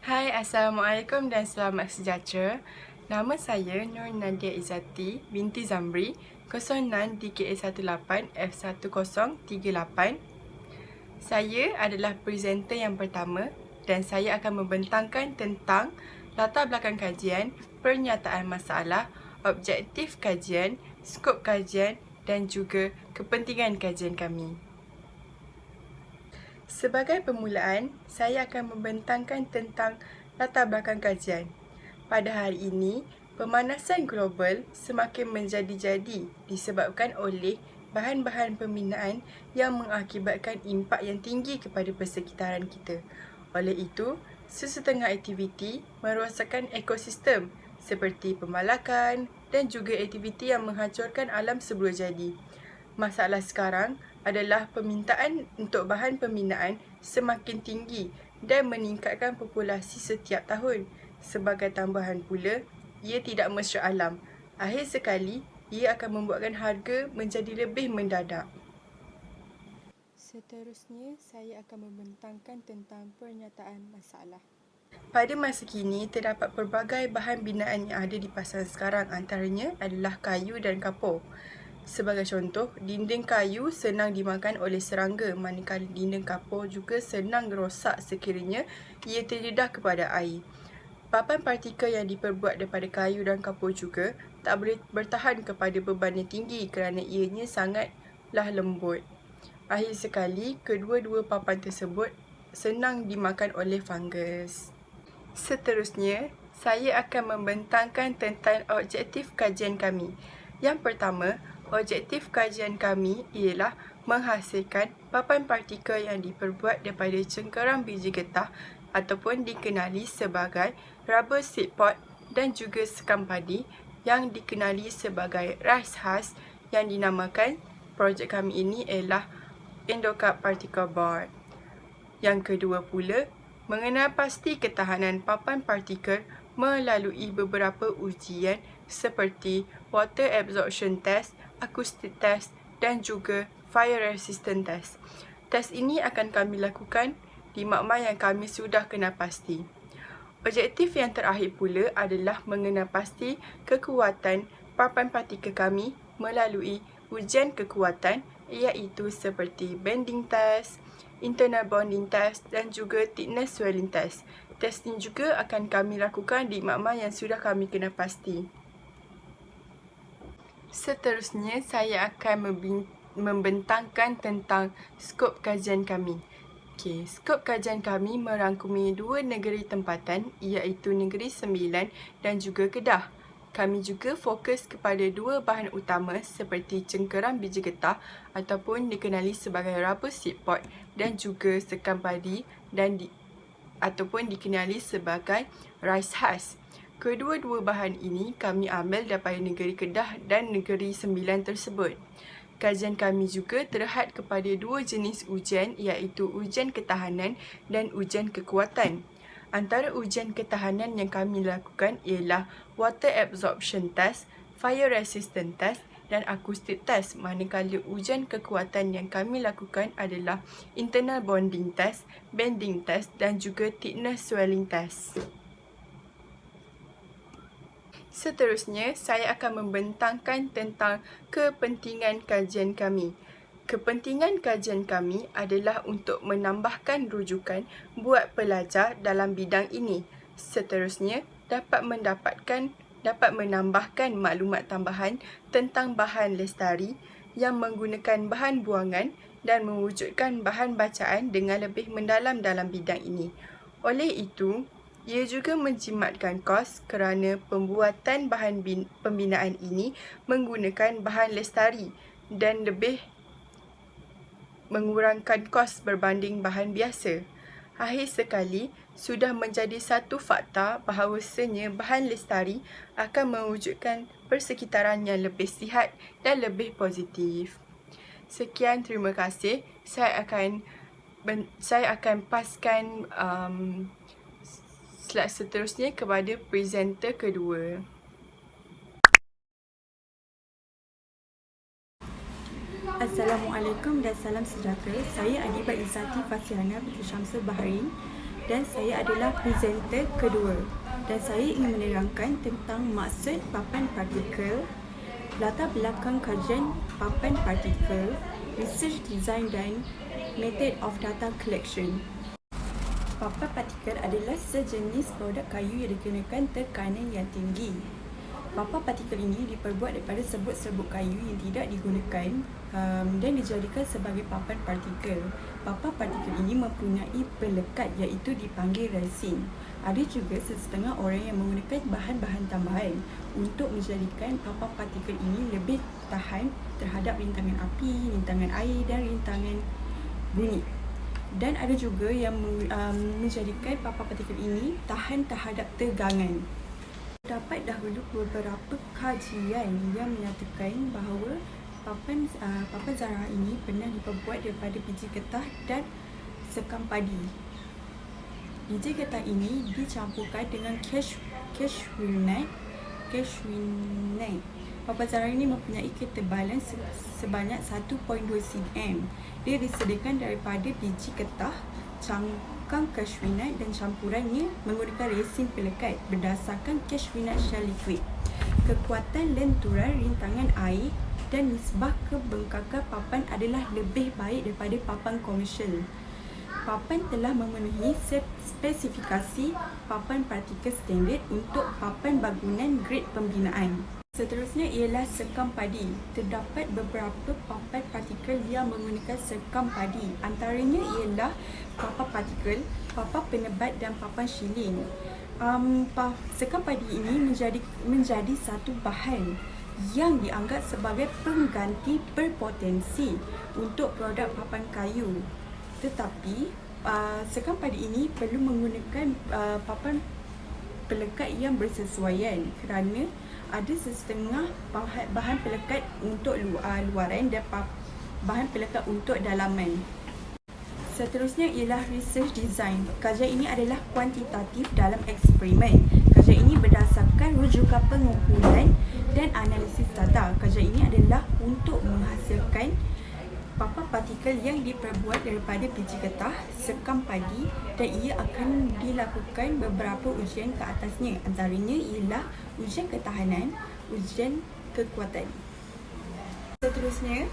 Hai, Assalamualaikum dan selamat sejahtera. Nama saya Nur Nadia Izzati binti Zamri, 06 DKA18 F1038. Saya adalah presenter yang pertama dan saya akan membentangkan tentang latar belakang kajian, pernyataan masalah, objektif kajian, skop kajian dan juga kepentingan kajian kami. Sebagai permulaan, saya akan membentangkan tentang latar belakang kajian. Pada hari ini, pemanasan global semakin menjadi-jadi disebabkan oleh bahan-bahan pembinaan yang mengakibatkan impak yang tinggi kepada persekitaran kita. Oleh itu, sesetengah aktiviti merosakkan ekosistem seperti pembalakan dan juga aktiviti yang menghancurkan alam sebelum jadi. Masalah sekarang adalah permintaan untuk bahan pembinaan semakin tinggi dan meningkatkan populasi setiap tahun. Sebagai tambahan pula, ia tidak mesra alam. Akhir sekali, ia akan membuatkan harga menjadi lebih mendadak. Seterusnya, saya akan membentangkan tentang pernyataan masalah. Pada masa kini, terdapat pelbagai bahan binaan yang ada di pasaran sekarang, antaranya adalah kayu dan kapur. Sebagai contoh, dinding kayu senang dimakan oleh serangga, manakala dinding kapur juga senang rosak sekiranya ia terdedah kepada air. Papan partikel yang diperbuat daripada kayu dan kapur juga tak boleh bertahan kepada beban yang tinggi kerana ianya sangatlah lembut. Akhir sekali, kedua-dua papan tersebut senang dimakan oleh fungus. Seterusnya, saya akan membentangkan tentang objektif kajian kami. Yang pertama, objektif kajian kami ialah menghasilkan papan partikel yang diperbuat daripada cengkeram biji getah ataupun dikenali sebagai rubber seed pod dan juga sekam padi yang dikenali sebagai rice husk yang dinamakan projek kami ini ialah Endocard Particle Board. Yang kedua pula, mengenal pasti ketahanan papan partikel melalui beberapa ujian seperti water absorption test, acoustic test dan juga fire resistant test. Test ini akan kami lakukan di makmal yang kami sudah kenal pasti. Objektif yang terakhir pula adalah mengenal pasti kekuatan papan partikel kami melalui ujian kekuatan iaitu seperti bending test, internal bonding test dan juga thickness swelling test. Test ini juga akan kami lakukan di makmal yang sudah kami kenal pasti. Seterusnya, saya akan membentangkan tentang skop kajian kami. Skop kajian kami merangkumi dua negeri tempatan iaitu Negeri Sembilan dan juga Kedah. Kami juga fokus kepada dua bahan utama seperti cengkeram biji getah ataupun dikenali sebagai rubber seed pod dan juga sekam padi ataupun dikenali sebagai rice husk. Kedua-dua bahan ini kami ambil daripada negeri Kedah dan negeri Sembilan tersebut. Kajian kami juga terhad kepada dua jenis ujian iaitu ujian ketahanan dan ujian kekuatan. Antara ujian ketahanan yang kami lakukan ialah water absorption test, fire resistant test dan acoustic test, manakala ujian kekuatan yang kami lakukan adalah internal bonding test, bending test dan juga thickness swelling test. Seterusnya, saya akan membentangkan tentang kepentingan kajian kami. Kepentingan kajian kami adalah untuk menambahkan rujukan buat pelajar dalam bidang ini. Seterusnya, dapat menambahkan maklumat tambahan tentang bahan lestari yang menggunakan bahan buangan dan mewujudkan bahan bacaan dengan lebih mendalam dalam bidang ini. Oleh itu, ia juga menjimatkan kos kerana pembuatan bahan pembinaan ini menggunakan bahan lestari dan lebih mengurangkan kos berbanding bahan biasa. Akhir sekali, sudah menjadi satu fakta bahawasanya bahan lestari akan mewujudkan persekitaran yang lebih sihat dan lebih positif. Sekian, terima kasih. Saya akan paskan slide seterusnya kepada presenter kedua. Assalamualaikum dan salam sejahtera. Saya Adiba Izzati Fasiana binti Syamsul Bahrain dan saya adalah presenter kedua. Dan saya ingin menerangkan tentang maksud papan partikel, latar belakang kajian papan partikel, research design dan method of data collection. Papan partikel adalah sejenis produk kayu yang dikenakan tekanan yang tinggi. Papan partikel ini diperbuat daripada serbuk-serbuk kayu yang tidak digunakan dan dijadikan sebagai papan partikel. Papan partikel ini mempunyai pelekat iaitu dipanggil resin. Ada juga setengah orang yang menggunakan bahan-bahan tambahan untuk menjadikan papan partikel ini lebih tahan terhadap rintangan api, rintangan air dan rintangan bunyi. Dan ada juga yang menjadikan papan partikel ini tahan terhadap tegangan. Terdapat dahulu beberapa kajian yang menyatakan bahawa papan zarah ini pernah diperbuat daripada biji getah dan sekam padi. Biji getah ini dicampurkan dengan cashewnut. Papan zarah ini mempunyai ketebalan sebanyak 1.2 cm. Dia disediakan daripada biji getah, cangkang cashewnut dan campurannya menggunakan resin pelekat berdasarkan cashewnut shell liquid. Kekuatan lenturan rintangan air dan nisbah kebengkakan papan adalah lebih baik daripada papan komersial. Papan telah memenuhi spesifikasi papan partikel standard untuk papan bangunan grade pembinaan. Seterusnya ialah sekam padi. Terdapat beberapa papan partikel yang menggunakan sekam padi. Antaranya ialah papan partikel, papan penebat dan papan shilling. Sekam padi ini menjadi satu bahan yang dianggap sebagai pengganti berpotensi untuk produk papan kayu. Tetapi sekam padi ini perlu menggunakan papan pelekat yang bersesuaian kerana ada setengah bahan pelekat untuk luaran dan bahan pelekat untuk dalaman. Seterusnya ialah research design. Kajian ini adalah kuantitatif dalam eksperimen. Kajian ini berdasarkan rujukan pengumpulan dan analisis data. Kajian ini adalah untuk menghasilkan papan partikel yang diperbuat daripada biji getah, sekam padi dan ia akan dilakukan beberapa ujian ke atasnya. Antaranya ialah ujian ketahanan, ujian kekuatan. Seterusnya,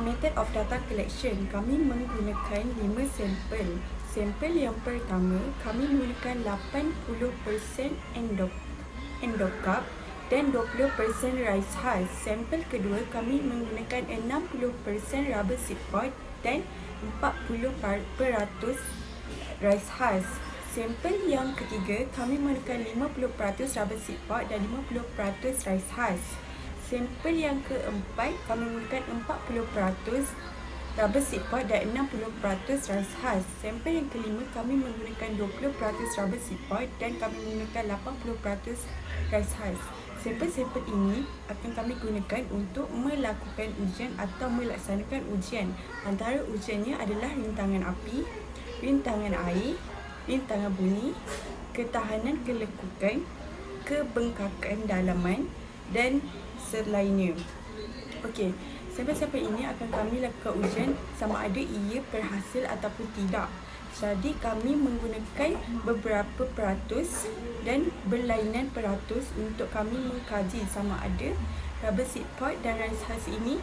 method of data collection. Kami menggunakan 5 sampel. Sampel yang pertama, kami menggunakan 80% endocap dan 20% rice husk. Sampel kedua kami menggunakan 60% rubber seed pod dan 40% rice husk. Sampel yang ketiga kami menggunakan 50% rubber seed pod dan 50% rice husk. Sampel yang keempat kami menggunakan 40% rubber seed pod dan 60% rice husk. Sampel yang kelima kami menggunakan 20% rubber seed pod dan kami menggunakan 80% rice husk. Sampel-sampel ini akan kami gunakan untuk melakukan ujian atau melaksanakan ujian. Antara ujiannya adalah rintangan api, rintangan air, rintangan bunyi, ketahanan kelekukan, kebengkakan dalaman dan selainnya. Okey, sampel-sampel ini akan kami lakukan ujian sama ada ia berhasil ataupun tidak. Jadi kami menggunakan beberapa peratus dan berlainan peratus untuk kami mengkaji sama ada rubber seed pod dan rice husk ini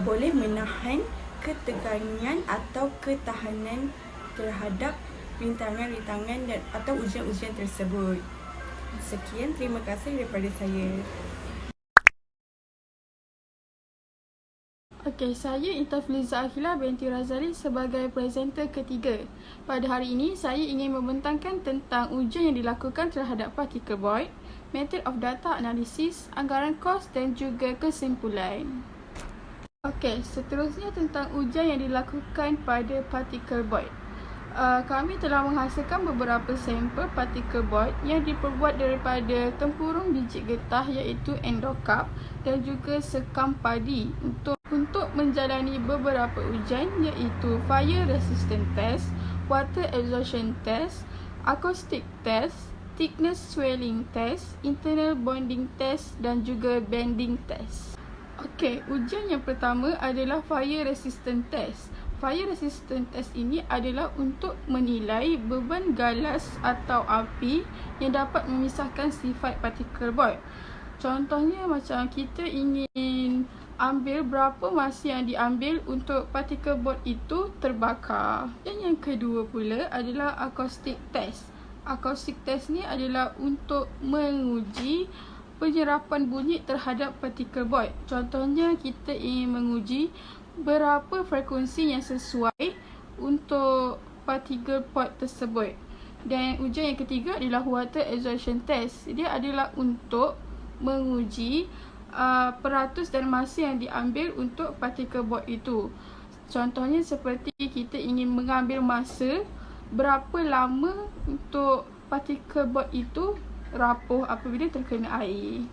boleh menahan ketegangan atau ketahanan terhadap rintangan-rintangan dan atau ujian-ujian tersebut. Sekian, terima kasih daripada saya. Okey, saya Intafliza Akhila binti Razali sebagai presenter ketiga. Pada hari ini, saya ingin membentangkan tentang ujian yang dilakukan terhadap particle board, method of data analysis, anggaran kos dan juga kesimpulan. Okey, seterusnya tentang ujian yang dilakukan pada particle board. Kami telah menghasilkan beberapa sampel particle board yang diperbuat daripada tempurung biji getah iaitu endocap dan juga sekam padi untuk menjalani beberapa ujian iaitu fire resistant test, water absorption test, acoustic test, thickness swelling test, internal bonding test dan juga bending test. Okey, ujian yang pertama adalah fire resistant test. Fire resistant test ini adalah untuk menilai beban galas atau api yang dapat memisahkan sifat partikel void. Contohnya macam kita ingin ambil berapa masa yang diambil untuk partikel board itu terbakar. Dan yang kedua pula adalah acoustic test. Acoustic test ni adalah untuk menguji penyerapan bunyi terhadap partikel board. Contohnya kita ingin menguji berapa frekuensi yang sesuai untuk partikel board tersebut. Dan ujian yang ketiga adalah water absorption test. Dia adalah untuk menguji peratus dan masa yang diambil untuk partikel board itu. Contohnya seperti kita ingin mengambil masa berapa lama untuk partikel board itu rapuh apabila terkena air.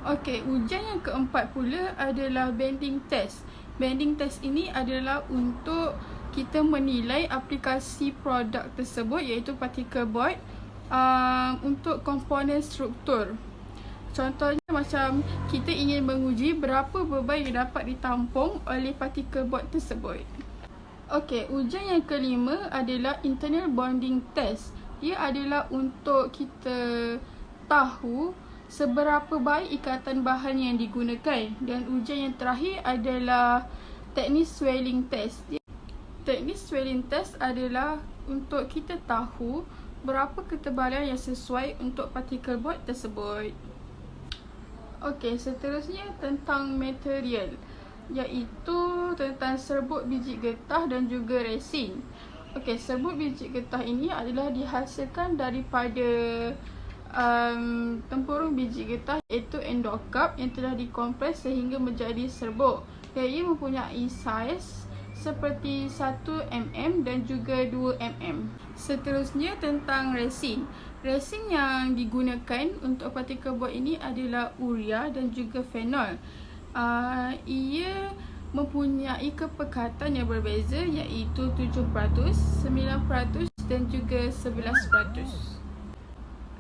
Okey, ujian yang keempat pula adalah bending test. Bending test ini adalah untuk kita menilai aplikasi produk tersebut iaitu partikel board untuk komponen struktur. Contohnya macam kita ingin menguji berapa beban yang dapat ditampung oleh partikel board tersebut. Okey, ujian yang kelima adalah internal bonding test. Dia adalah untuk kita tahu seberapa baik ikatan bahan yang digunakan. Dan ujian yang terakhir adalah teknik swelling test. Teknik swelling test adalah untuk kita tahu berapa ketebalan yang sesuai untuk partikel board tersebut. Okey, seterusnya tentang material, iaitu tentang serbuk biji getah dan juga resin. Okey, serbuk biji getah ini adalah dihasilkan daripada tempurung biji getah iaitu endokarp yang telah dikompres sehingga menjadi serbuk. Dan ia mempunyai saiz seperti 1 mm dan juga 2 mm. Seterusnya tentang resin. Resin yang digunakan untuk partikel board ini adalah urea dan juga fenol. Ia mempunyai kepekatan yang berbeza iaitu 7%, 9% dan juga 11%.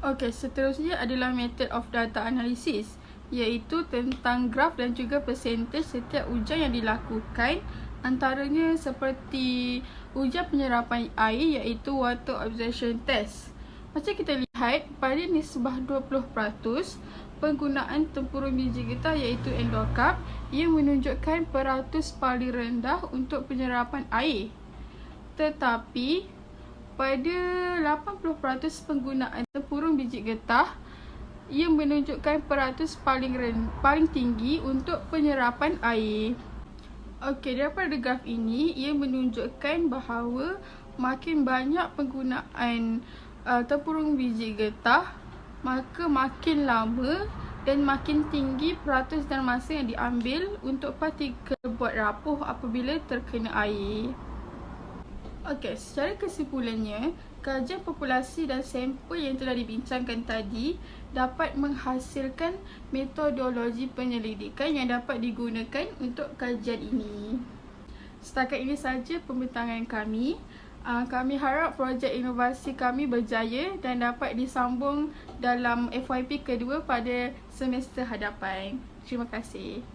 Okey, seterusnya adalah method of data analysis, iaitu tentang graf dan juga percentage setiap ujian yang dilakukan. Antaranya seperti ujian penyerapan air iaitu water absorption test. Macam kita lihat pada nisbah 20% penggunaan tempurung biji getah iaitu endokarp, ia menunjukkan peratus paling rendah untuk penyerapan air. Tetapi pada 80% penggunaan tempurung biji getah, ia menunjukkan peratus paling tinggi untuk penyerapan air. Okey, daripada graf ini ia menunjukkan bahawa makin banyak penggunaan tempurung biji getah, maka makin lama dan makin tinggi peratus dan masa yang diambil untuk partikel board rapuh apabila terkena air. Okey, secara kesimpulannya, kajian populasi dan sampel yang telah dibincangkan tadi dapat menghasilkan metodologi penyelidikan yang dapat digunakan untuk kajian ini. Setakat ini sahaja pembintangan kami. Kami harap projek inovasi kami berjaya dan dapat disambung dalam FYP kedua pada semester hadapan. Terima kasih.